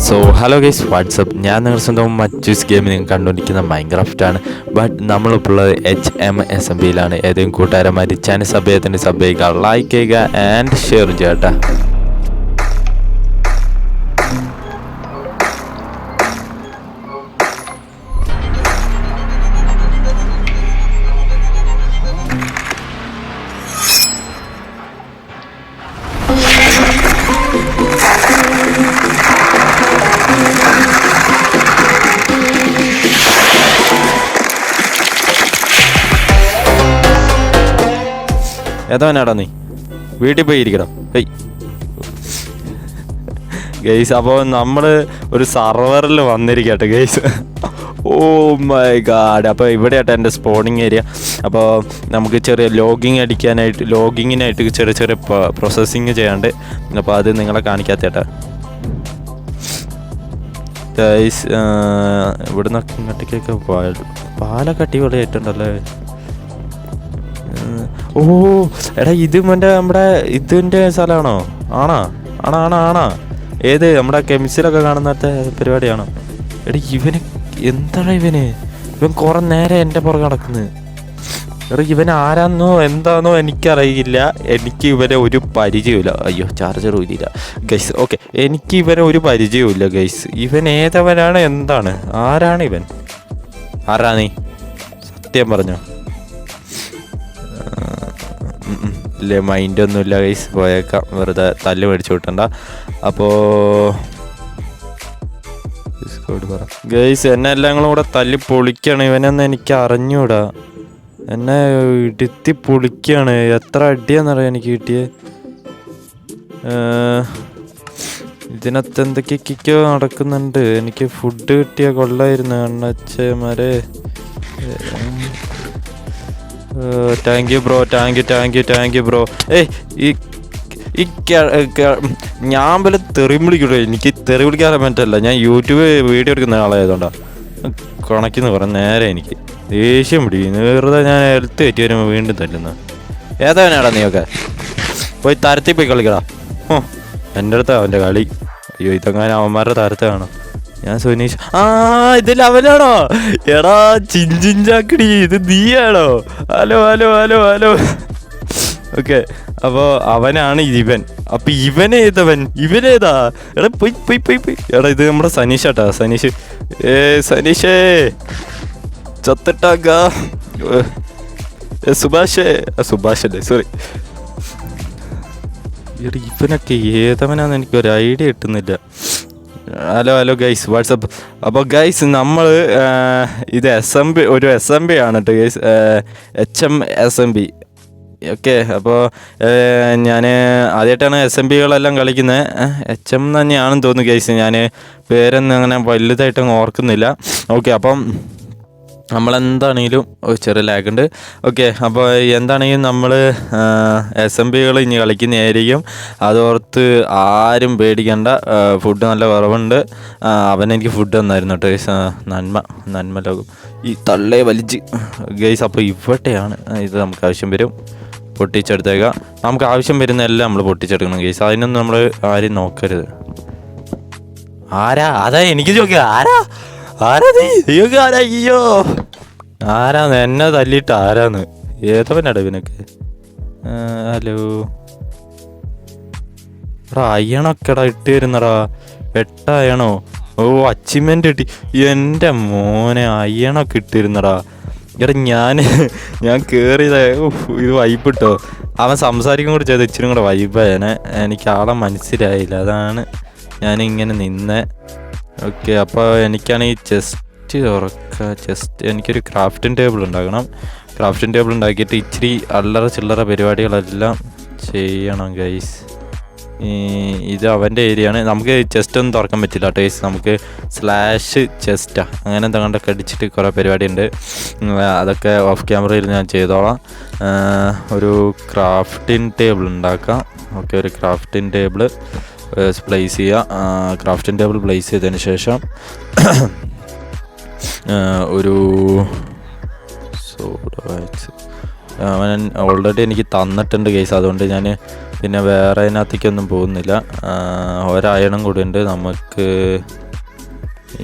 So hello guys WhatsApp, ഞാൻ നിങ്ങൾ സ്വന്തം മറ്റൂസ് ഗെയിം നിങ്ങൾ കണ്ടുകൊണ്ടിരിക്കുന്ന മൈൻക്രാഫ്റ്റാണ്. ബട്ട് നമ്മളിപ്പോൾ ഉള്ളത് HMSMBയിലാണ്. ഏതെങ്കിലും കൂട്ടുകാരന്മാർ ചാനൽ സബ് ചെയ്യുക, ലൈക്ക് ചെയ്യുക ആൻഡ് ഷെയർ ചെയ്യട്ടെ. ഏതവനാടാ നീ? വീട്ടിൽ പോയി ഇരിക്കണം. ഹേയ് ഗെയ്സ്, അപ്പോൾ നമ്മൾ ഒരു സർവറിൽ വന്നിരിക്കട്ടെ ഗെയ്സ്. Oh my god. അപ്പോൾ ഇവിടെയാട്ടെ എൻ്റെ സ്പോണിങ് ഏരിയ. അപ്പോൾ നമുക്ക് ചെറിയ ലോഗിങ്ങിനായിട്ട് ചെറിയ ചെറിയ പ്രോസസ്സിങ് ചെയ്യാണ്ട്. അപ്പോൾ അത് നിങ്ങളെ കാണിക്കാത്തേട്ടാ ഗൈസ്. ഇവിടെ നിന്നൊക്കെ ഇങ്ങോട്ടേക്കൊക്കെ പാലൊക്കെ അടിപൊളിയായിട്ടുണ്ടല്ലേ. ഓ എടാ, ഇത് നമ്മുടെ ഇതിൻ്റെ സ്ഥലമാണോ? ആണാ ഏത് നമ്മുടെ കെമിസ്ട്രിയിലൊക്കെ കാണുന്നത്തെ പരിപാടിയാണോ? എടാ ഇവന് എന്താണ് ഇവൻ കുറെ നേരം എൻ്റെ പുറകെ നടക്കുന്നത്. എടാ ഇവൻ ആരാന്നോ എന്താന്നോ എനിക്കറിയില്ല. എനിക്ക് ഇവരെ ഒരു പരിചയമില്ല. അയ്യോ, ചാർജർ ഇല്ല ഗൈസ്. ഓക്കെ, എനിക്ക് ഇവരെ ഒരു പരിചയമില്ല ഗൈസ്. ഇവൻ ഏതവനാണ്, എന്താണ്, ആരാണ് ഇവൻ? ആരാ നീ? സത്യം പറഞ്ഞോ? ഇല്ലേ, മൈൻഡൊന്നുമില്ല ഗൈസ്, പോയേക്കാം. വെറുതെ തല്ല് മേടിച്ചു വിട്ടണ്ട. അപ്പോൾ ഗൈസ്, എന്നെ എല്ലാം കൂടെ തല്ലി പൊളിക്കാണ്. ഇവനെന്ന് എനിക്ക് അറിഞ്ഞൂടാ. എന്നെ ഇടുത്തി പൊളിക്കാണ്. എത്ര അടിയാന്നറിയാം എനിക്ക് കിട്ടിയത്. ഇതിനകത്ത് എന്തൊക്കെയൊക്കെയോ നടക്കുന്നുണ്ട്. എനിക്ക് ഫുഡ് കിട്ടിയ കൊള്ളായിരുന്നു അണ്ണച്ചമാരെ. Thank you bro. ഞാൻ വല്ല തെറി വിളിക്കൂടെ? എനിക്ക് തെറി വിളിക്കാതെ പറ്റല്ല. ഞാൻ യൂട്യൂബ് വീഡിയോ എടുക്കുന്ന ആളായതുകൊണ്ടാണ് കണക്കിന്ന് കുറേ നേരം എനിക്ക് ദേഷ്യം പിടിക്കുന്നു. വെറുതെ ഞാൻ ഹെൽത്ത് കയറ്റി വരുമ്പോൾ വീണ്ടും തല്ലുന്ന. ഏതാവനാടാ നീയൊക്കെ? പോയി തരത്തിൽ പോയി കളിക്കടാ. എൻ്റെ അടുത്താ അവൻ്റെ കളി. അയ്യോ, ഇതെങ്ങനെ അവന്മാരുടെ തരത്തെ കാണാം. ഞാൻ സുനീഷ്. ഇതിൽ അവനാണോ? എടാ ചിഞ്ചിഞ്ചാക്കടി, ഇത് നീയാണോ? ഹലോ. ഓക്കെ, അപ്പോൾ അവനാണ് ഇവൻ. അപ്പൊ ഇവനേതാ? എടാ പോയി. എടാ ഇത് നമ്മുടെ സനീഷാട്ടാ. സനീഷേ ചത്തിട്ടാക്ക. സുഭാഷല്ലേ, സോറി. എടാ ഇവനൊക്കെ ഏതവനാന്ന് എനിക്കൊരു ഐഡിയ കിട്ടുന്നില്ല. Hello guys WhatsApp. അപ്പോൾ ഗൈസ്, നമ്മൾ ഇത് ഒരു SMB ആണ് കേട്ടോ ഗൈസ്. HMSMB. ഓക്കെ, അപ്പോൾ ഞാൻ ആദ്യമായിട്ടാണ് SMBകളെല്ലാം കളിക്കുന്നത്. HM തന്നെയാണെന്ന് തോന്നുന്നു ഗൈസ്. ഞാൻ പേരൊന്നും അങ്ങനെ വലുതായിട്ടങ്ങ് ഓർക്കുന്നില്ല. ഓക്കെ, അപ്പം നമ്മളെന്താണെങ്കിലും ചെറിയ ലാഗുണ്ട്. ഓക്കെ, അപ്പോൾ എന്താണെങ്കിലും നമ്മൾ SMBകൾ ഇനി കളിക്കുന്നതായിരിക്കും. അതോർത്ത് ആരും പേടിക്കണ്ട. ഫുഡ് നല്ല കുറവുണ്ട്. അവനെനിക്ക് ഫുഡ് തന്നായിരുന്നു കേട്ടോ. നന്മ ലോകം ഈ തള്ളയെ വലിച്ച് ഗൈസ്. അപ്പോൾ ഇവിടെയാണ് ഇത് നമുക്ക് ആവശ്യം വരും. പൊട്ടിച്ചെടുത്തേക്കാം. നമുക്ക് ആവശ്യം വരുന്ന എല്ലാം നമ്മൾ പൊട്ടിച്ചെടുക്കണം ഗൈസ്. അതിനൊന്നും നമ്മൾ ആരും നോക്കരുത്. അതാ എനിക്ക് ചോദിക്കുക, അയ്യോ ആരാന്ന് എന്നെ തല്ലിയിട്ട് ആരാന്ന്? ഏതവനാടാ ഇവനൊക്കെ? ഹലോ എടാ, അയ്യണൊക്കെടാ ഇട്ട് വരുന്നടാ. വെട്ടായണോ? ഓ, അച്ചീവ്മെന്റ് കിട്ടി. എൻ്റെ മോനെ, അയ്യണൊക്കെ ഇട്ടിരുന്നടാ. എടാ ഞാൻ കേറിയതാ. ഇത് വൈബിട്ടോ. അവൻ സംസാരിക്കും കൂടി ചെയ്ത് ഇച്ചിരി കൂടെ വൈബായനെ. എനിക്ക് ആളെ മനസ്സിലായില്ല, അതാണ് ഞാനിങ്ങനെ നിന്നെ. ഓക്കെ, അപ്പോൾ എനിക്കാണെങ്കിൽ ചെസ്റ്റ് എനിക്കൊരു ക്രാഫ്റ്റിംഗ് ടേബിൾ ഉണ്ടാക്കണം. ക്രാഫ്റ്റിംഗ് ടേബിൾ ഉണ്ടാക്കിയിട്ട് ഇച്ചിരി അല്ലറ ചില്ലറ പരിപാടികളെല്ലാം ചെയ്യണം ഗൈസ്. ഇത് അവൻ്റെ ഏരിയയാണ്. നമുക്ക് ചെസ്റ്റ് ഒന്നും തുറക്കാൻ പറ്റില്ല കേട്ടോ. നമുക്ക് /ചെസ്റ്റാ അങ്ങനെ എന്തെങ്കിലുമൊക്കെ അടിച്ചിട്ട് കുറേ പരിപാടി ഉണ്ട്. അതൊക്കെ ഓഫ് ക്യാമറയിൽ ഞാൻ ചെയ്തോളാം. ഒരു ക്രാഫ്റ്റിംഗ് ടേബിൾ ഉണ്ടാക്കാം. ഓക്കെ, ഒരു ക്രാഫ്റ്റിംഗ് ടേബിൾ പ്ലേസ് ചെയ്യുക. ക്രാഫ്റ്റിംഗ് ടേബിൾ പ്ലേസ് ചെയ്തതിന് ശേഷം ഒരു അവൻ ഓൾറെഡി എനിക്ക് തന്നിട്ടുണ്ട് കേസ്. അതുകൊണ്ട് ഞാൻ പിന്നെ വേറെ അതിനകത്തേക്കൊന്നും പോകുന്നില്ല. ഒരയണം കൂടി ഉണ്ട്. നമുക്ക്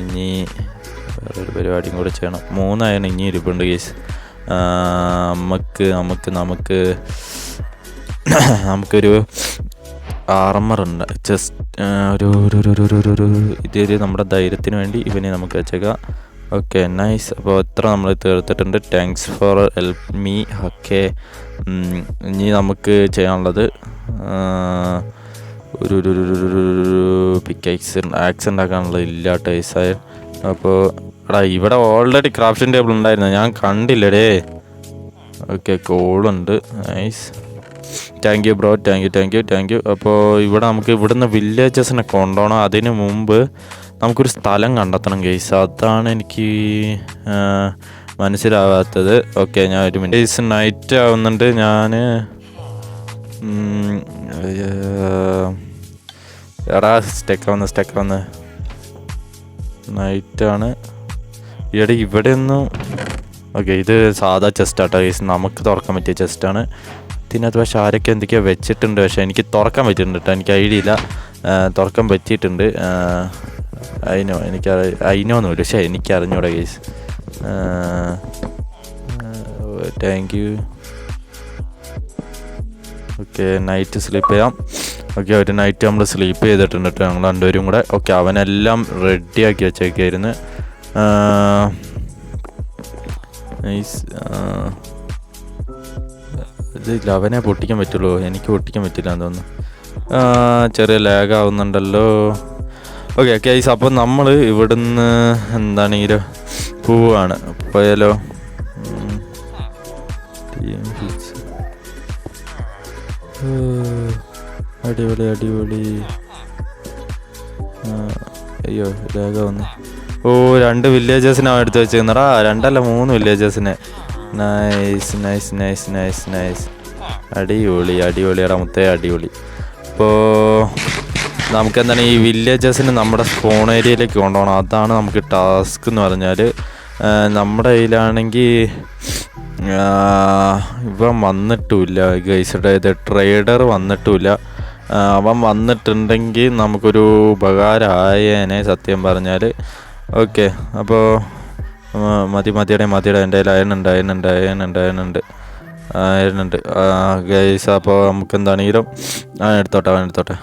ഇനി വേറൊരു പരിപാടിയും കൂടെ ചെയ്യണം. 3 അയൺ ഇനി ഇരിപ്പുണ്ട് കേസ്. നമുക്കൊരു ആർമറുണ്ട്. ജസ്റ്റ് ഒരു ഇത് നമ്മുടെ ധൈര്യത്തിന് വേണ്ടി ഇവനെ നമുക്ക് വെച്ചേക്കാം. Okay nice. അപ്പോൾ എത്ര നമ്മൾ തീർത്തിട്ടുണ്ട്. Thanks for help me. Okay ഇനി നമുക്ക് ചെയ്യാനുള്ളത് ഒരു പിക്കാക്സ് ആക്സ് ഉണ്ടാക്കാനുള്ളത് ഇല്ല ടൈസായ. അപ്പോൾ എടാ ഇവിടെ ഓൾറെഡി ക്രാഫ്റ്റിംഗ് ടേബിൾ ഉണ്ടായിരുന്നു, ഞാൻ കണ്ടില്ലടേ. ഓക്കെ കോളുണ്ട്. Nice. Thank you bro, thank you. അപ്പോൾ ഇവിടെ നമുക്ക് ഇവിടുന്ന് വില്ലേജസിനെ കൊണ്ടുപോകണം. അതിന് മുമ്പ് നമുക്കൊരു സ്ഥലം കണ്ടെത്തണം കേസ്. അതാണ് എനിക്ക് മനസ്സിലാവാത്തത്. ഓക്കെ ഞാൻ ഒരു മിനിറ്റ് കേസ്. നൈറ്റ് ആവുന്നുണ്ട്. ഞാൻ എടാ സ്റ്റെക്കാവുന്ന നൈറ്റാണ് ഈയിടെ ഇവിടെ ഒന്നും. ഓക്കെ ഇത് സാധാ ചെസ്റ്റാട്ടോ കേസ്, നമുക്ക് തുറക്കാൻ പറ്റിയ ചെസ്റ്റാണ്. ഇതിനകത്ത് പക്ഷേ ആരൊക്കെ എന്തൊക്കെയോ വെച്ചിട്ടുണ്ട്. പക്ഷേ എനിക്ക് തുറക്കാൻ പറ്റിയിട്ടുണ്ട് കേട്ടോ. എനിക്ക് ഐഡിയ ഇല്ല, തുറക്കാൻ പറ്റിയിട്ടുണ്ട്. അതിനൊന്നുമില്ല. പക്ഷേ എനിക്കറിഞ്ഞൂടെ case. Thank you. Okay night sleep ചെയ്യാം. ഓക്കെ ഒരു നൈറ്റ് നമ്മൾ സ്ലീപ്പ് ചെയ്തിട്ടുണ്ട് കേട്ടോ ഞങ്ങൾ രണ്ടുപേരും കൂടെ. ഓക്കെ അവനെല്ലാം റെഡിയാക്കി വെച്ചേക്കായിരുന്നു. നൈസ്. ഇത് അവനെ പൊട്ടിക്കാൻ പറ്റുള്ളൂ, എനിക്ക് പൊട്ടിക്കാൻ പറ്റില്ല എന്ന് തോന്നുന്നു. ചെറിയ ലാഗ് ആവുന്നുണ്ടല്ലോ. ഓക്കെ ഗൈസ്, അപ്പോൾ നമ്മൾ ഇവിടുന്ന് എന്താണെങ്കിലും പോവാണ്. പോയാലോ? അടിപൊളി. അയ്യോ ലാഗാവുന്നു. 2 വില്ലേജസിനാണ് എടുത്ത് വെച്ചിരുന്നടാ. 2 അല്ല 3 വില്ലേജസിനെ. നൈസ്. അടിപൊളിയാടാ മുത്തേ, അടിപൊളി. അപ്പോൾ നമുക്കെന്താണ് ഈ വില്ലേജസിന് നമ്മുടെ സ്പോൺ ഏരിയയിലേക്ക് കൊണ്ടുപോകണം. അതാണ് നമുക്ക് ടാസ്ക് എന്ന് പറഞ്ഞാൽ. നമ്മുടെ കയ്യിലാണെങ്കിൽ ഇവൻ വന്നിട്ടുമില്ല ഗൈസുടെ. ഇത് ട്രേഡർ വന്നിട്ടുമില്ല. അവൻ വന്നിട്ടുണ്ടെങ്കിൽ നമുക്കൊരു ഉപകാരമായേനെ സത്യം പറഞ്ഞാൽ. ഓക്കെ അപ്പോൾ മതിയുടെ എൻ്റെ കയ്യിൽ അയനുണ്ട് ഗൈസ്. അപ്പോൾ നമുക്ക് എന്താണെങ്കിലും അവൻ എടുത്തോട്ടെ.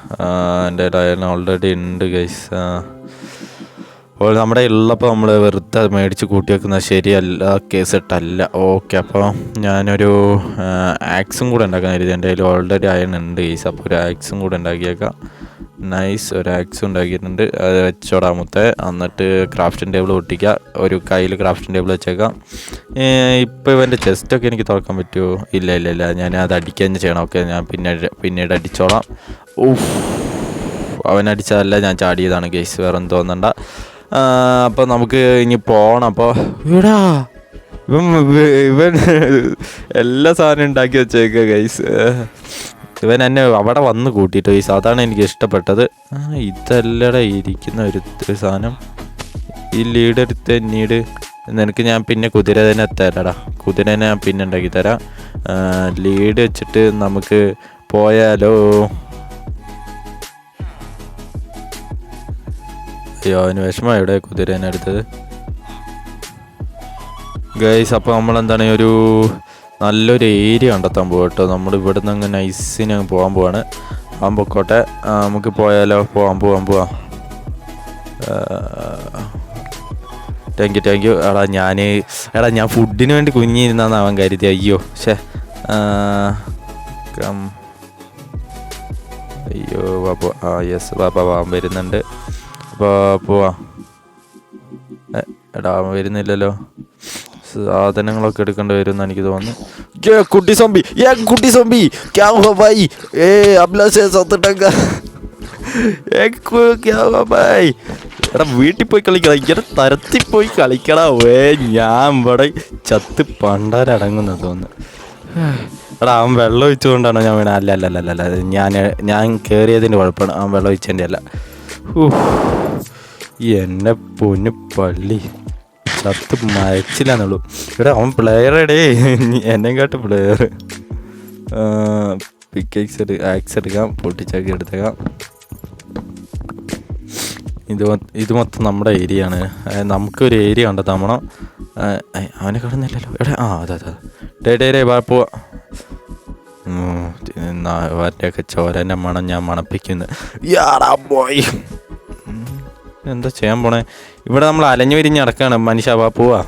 എൻ്റെ കയ്യിൽ അയൺ ഓൾറെഡി ഉണ്ട് ഗൈസ്. അപ്പോൾ നമ്മുടെ ഉള്ളപ്പോൾ നമ്മൾ വെറുതെ മേടിച്ച് കൂട്ടി വെക്കുന്നത് ശരിയല്ല, കേസിട്ടല്ല. ഓക്കെ അപ്പോൾ ഞാനൊരു ആക്സും കൂടെ ഉണ്ടാക്കാൻ കരുതി. എൻ്റെ കയ്യിൽ ഓൾറെഡി അയൺ ഉണ്ട് ഗൈസ്. അപ്പോൾ ഒരു ആക്സും കൂടെ ഉണ്ടാക്കിയേക്കാം. നൈസ്, ഒരു ആക്സും ഉണ്ടാക്കിയിട്ടുണ്ട്. അത് വെച്ചോടാമത്തെ. എന്നിട്ട് ക്രാഫ്റ്റിംഗ് ടേബിൾ പൊട്ടിക്കുക. ഒരു കയ്യിൽ ക്രാഫ്റ്റിംഗ് ടേബിൾ വെച്ചേക്കാം. ഇപ്പോൾ ഇവൻ്റെ ചെസ്റ്റൊക്കെ എനിക്ക് തുറക്കാൻ പറ്റുമോ? ഇല്ല, ഞാൻ അത് അടിക്കാൻ ചെയ്യണം. ഓക്കെ ഞാൻ പിന്നീട് അടിച്ചോളാം. അവനടിച്ചതല്ല, ഞാൻ ചാടിയതാണ് ഗൈസ്, വേറെ ഒന്നും തോന്നണ്ട. അപ്പോൾ നമുക്ക് ഇനി പോകണം. അപ്പോൾ ഇവൻ എല്ലാ സാധനം ഉണ്ടാക്കി വെച്ചേക്കുക ഗൈസ്. ഇവൻ എന്നെ അവിടെ വന്ന് കൂട്ടിയിട്ട് ഗൈസ്, അതാണ് എനിക്ക് ഇഷ്ടപ്പെട്ടത്. ഇതല്ലടാ ഇരിക്കുന്ന ഒരു സാധനം. ഈ ലീഡ് എടുത്ത് നീട് നിനക്ക് ഞാൻ പിന്നെ കുതിര തന്നെ തരാടാ. കുതിരനെ ഞാൻ പിന്നെ ഉണ്ടാക്കി തരാം. ലീഡ് വെച്ചിട്ട് നമുക്ക് പോയാലോ? അയ്യോ അവന് വിഷമം. എവിടെ കുതിരേനെ എടുത്തത് ഗൈസ്? അപ്പോൾ നമ്മളെന്താണ് ഒരു നല്ലൊരു ഏരിയ കണ്ടെത്താൻ പോകും കേട്ടോ. നമ്മൾ ഇവിടെ നിന്ന് അങ്ങ് നൈസിന് പോകാൻ പോവാണ്. പൊക്കോട്ടെ, നമുക്ക് പോയാലോ? പോവാം. Thank you. ഞാൻ ഫുഡിന് വേണ്ടി കുഞ്ഞിരുന്നാന്ന് അവൻ കരുതി. അയ്യോ അയ്യോ വാപ്പ. യെസ് വാപ്പ വരുന്നുണ്ട്. അപ്പോൾ പോവാ. അവൻ വരുന്നില്ലല്ലോ. സാധനങ്ങളൊക്കെ എടുക്കേണ്ടി വരും എന്ന് എനിക്ക് തോന്നുന്നു. കുട്ടി സോംബി ക്യാ ഹുവാ ഭായി? അഭിലാഷ് സത്തിട്ടേക്ക. എടാ വീട്ടിൽ പോയി കളിക്കണം. ഇങ്ങനെ തരത്തിൽ പോയി കളിക്കടാ. ഞാൻ ഇവിടെ ചത്ത് പണ്ടാരടങ്ങുന്ന തോന്നുന്നു. എടാ അവൻ വെള്ളം ഒഴിച്ചുകൊണ്ടാണോ ഞാൻ വീണ? അല്ല ഞാൻ കയറിയതിൻ്റെ കുഴപ്പമാണ്. അവൻ വെള്ളം ഒഴിച്ചതിൻ്റെ അല്ല. എന്നെ പൊന്നു പള്ളി. ചത്ത് മയച്ചില്ലാന്നുള്ളൂ. ഇവിടെ അവൻ പ്ലെയറേടേ, എന്നെക്കാട്ട് പ്ലെയർ. പിക്ക് ആക്സ് എടുക്കാം, പൊട്ടിച്ചാക്കി എടുത്തേക്കാം. ഇത് മൊത്തം നമ്മുടെ ഏരിയ ആണ്. നമുക്കൊരു ഏരിയ കണ്ടെത്താൻ നമ്മൾ അവനെ കാണുന്നില്ലല്ലോ. എടാ അതെ വാ പോവാ. അവരുടെയൊക്കെ ചോരൻ്റെ മണം ഞാൻ മണപ്പിക്കുന്നു. പോയി എന്താ ചെയ്യാൻ പോണേ? ഇവിടെ നമ്മൾ അലഞ്ഞു വിരിഞ്ഞ് നടക്കുകയാണ് മനുഷ്യ. വാ പോവാ.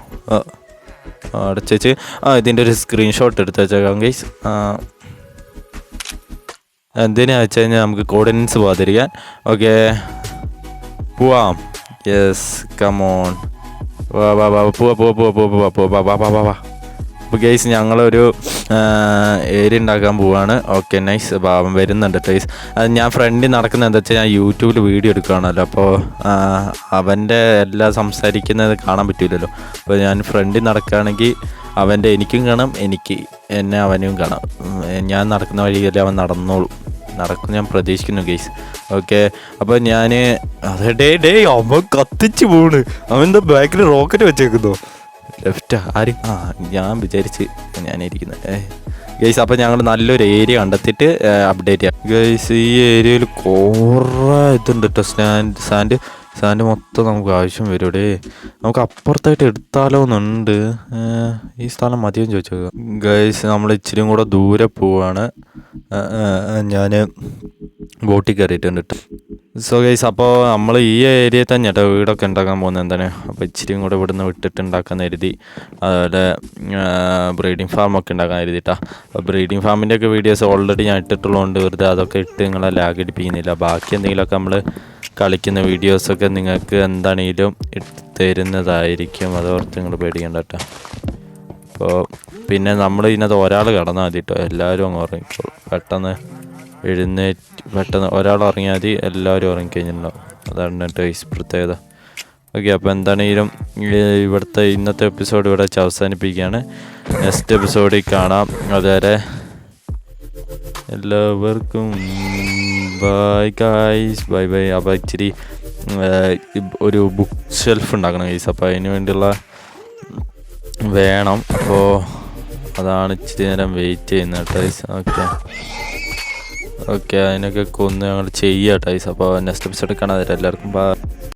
അടച്ചു ഇതിൻ്റെ ഒരു സ്ക്രീൻഷോട്ട് എടുത്ത് വെച്ചേക്കാം ഗൈസ്. എന്തിനാ വെച്ച് കഴിഞ്ഞാൽ നമുക്ക് കോർഡിനേറ്റ്സ് പോകാതിരിക്കാൻ. ഓക്കെ പോവാം. യെസ് കമോൺ പോവാ. അപ്പോൾ ഗൈസ് ഞങ്ങളൊരു ഏരിയ ഉണ്ടാക്കാൻ പോവാണ്. Okay nice. ഭാവം വരുന്നുണ്ട് ഗൈസ്. അത് ഞാൻ ഫ്രണ്ടിൽ നടക്കുന്നത് എന്താ വെച്ചാൽ ഞാൻ യൂട്യൂബിൽ വീഡിയോ എടുക്കുകയാണല്ലോ. അപ്പോൾ അവൻ്റെ എല്ലാം സംസാരിക്കുന്നത് കാണാൻ പറ്റില്ലല്ലോ. അപ്പോൾ ഞാൻ ഫ്രണ്ടിൽ നടക്കുകയാണെങ്കിൽ അവൻ്റെ എനിക്കും കാണാം, എന്നെ അവനും കാണാം. ഞാൻ നടക്കുന്ന വഴിയല്ലേ അവൻ നടക്കും ഞാൻ പ്രതീക്ഷിക്കുന്നു ഗൈസ്. ഓക്കെ അപ്പോൾ ഞാൻ ഡേ അവൻ കത്തിച്ച് പോണ്. അവൻ്റെ ബാക്കിൽ റോക്കറ്റ് വെച്ചേക്കുന്നോ? ലെഫ്റ്റാ ആരും ഞാൻ വിചാരിച്ച് ഞാനിരിക്കുന്നത് ഗൈസ്. അപ്പോൾ ഞങ്ങൾ നല്ലൊരു ഏരിയ കണ്ടെത്തിയിട്ട് അപ്ഡേറ്റ് ചെയ്യാം ഗൈസ്. ഈ ഏരിയയിൽ കുറേ ഇതുണ്ട് കേട്ടോ. സാൻഡ് മൊത്തം നമുക്ക് ആവശ്യം വരുമേ. നമുക്ക് അപ്പുറത്തായിട്ട് എടുത്താലോ എന്നുണ്ട്. ഈ സ്ഥലം മതിയെന്ന് ചോദിച്ചു ഗൈസ്. നമ്മൾ ഇച്ചിരി കൂടെ ദൂരെ പോവാണ്. ഞാൻ ബോട്ടിൽ കയറിയിട്ടുണ്ട് കേട്ടോ. സോ ഗൈസ് അപ്പോൾ നമ്മൾ ഈ ഏരിയയിൽ തന്നെ കേട്ടോ വീടൊക്കെ ഉണ്ടാക്കാൻ പോകുന്നത് എന്താണ്. അപ്പോൾ ഇച്ചിരിയും കൂടെ ഇവിടുന്ന് വിട്ടിട്ട് ഉണ്ടാക്കാൻ കരുതി. അതുപോലെ ബ്രീഡിങ് ഫാമൊക്കെ ഉണ്ടാക്കാൻ കരുതിട്ടാ. അപ്പോൾ ബ്രീഡിങ് ഫാമിൻ്റെയൊക്കെ വീഡിയോസ് ഓൾറെഡി ഞാൻ ഇട്ടിട്ടുള്ളതുകൊണ്ട് വെറുതെ അതൊക്കെ ഇട്ട് നിങ്ങളെ ലാഗ് അടിപ്പിക്കുന്നില്ല. ബാക്കി എന്തെങ്കിലുമൊക്കെ നമ്മൾ കളിക്കുന്ന വീഡിയോസൊക്കെ നിങ്ങൾക്ക് എന്താണെങ്കിലും ഇട്ട് തരുന്നതായിരിക്കും. അതോർത്ത് നിങ്ങൾ പേടിക്കേണ്ട കേട്ടോ. അപ്പോൾ പിന്നെ നമ്മൾ ഇതിനകത്ത് ഒരാൾ കടന്നാൽ മതി കേട്ടോ. എല്ലാവരും അങ്ങ് ഉറങ്ങിക്കോളും. പെട്ടെന്ന് ഒരാൾ ഉറങ്ങിയാൽ മതി, എല്ലാവരും ഉറങ്ങിക്കഴിഞ്ഞിട്ടുണ്ടാവും. അതാണ് കേട്ടോ പ്രത്യേകത. ഓക്കെ അപ്പോൾ എന്താണെങ്കിലും ഇവിടുത്തെ ഇന്നത്തെ എപ്പിസോഡ് ഇവിടെ വെച്ച് അവസാനിപ്പിക്കുകയാണ്. നെക്സ്റ്റ് എപ്പിസോഡിൽ കാണാം. അതുവരെ എല്ലാവർക്കും ബൈ ഗൈസ്. ബൈ. അപ്പോൾ ഇച്ചിരി ഒരു ബുക്ക് ഷെൽഫ് ഉണ്ടാക്കണം ഗൈസ്. അപ്പോൾ അതിന് വേണ്ടിയുള്ള വേണം. അപ്പോൾ അതാണ് ഇച്ചിരി നേരം വെയിറ്റ് ചെയ്യുന്നത് ഗൈസ്. ഓക്കെ അതിനൊക്കെ കൊന്ന് ഞങ്ങൾ ചെയ്യാം ഗൈസ്. അപ്പോൾ നെക്സ്റ്റ് എപ്പിസോഡ് കാണാതെ എല്ലാവർക്കും ബൈ.